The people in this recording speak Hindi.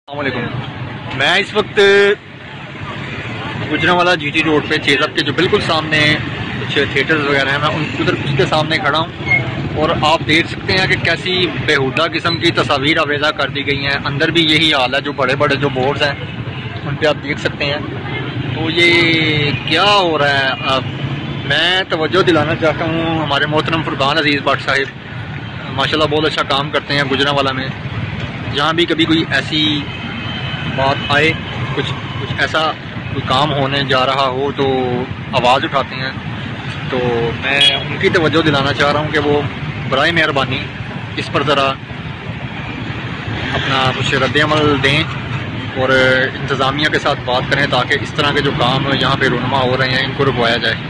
अस्सलामुअलैकुम। मैं इस वक्त गुजरांवाला जीटी रोड पे चेज़अप के जो बिल्कुल सामने कुछ थिएटर्स वगैरह हैं, मैं उधर उसके सामने खड़ा हूँ और आप देख सकते हैं कि कैसी बेहुदा किस्म की तस्वीर आवेज़ा कर दी गई हैं। अंदर भी यही हाल है, जो बड़े बड़े जो बोर्ड्स हैं उन पर आप देख सकते हैं। तो ये क्या हो रहा है? मैं तवज्जो दिलाना चाहता हूँ हमारे मोहतरम फुरकान अजीज़ भट्ट साहिब माशाल्लाह बहुत अच्छा काम करते हैं गुजरांवाला में। जहाँ भी कभी कोई ऐसी बात आए, कुछ ऐसा कोई काम होने जा रहा हो तो आवाज़ उठाते हैं। तो मैं उनकी तवज्जो दिलाना चाह रहा हूँ कि वो बराए मेहरबानी इस पर ज़रा अपना कुछ रद्द-ए-अमल दें और इंतज़ामिया के साथ बात करें ताकि इस तरह के जो काम यहाँ पे रुनमा हो रहे हैं इनको रुकवाया जाए।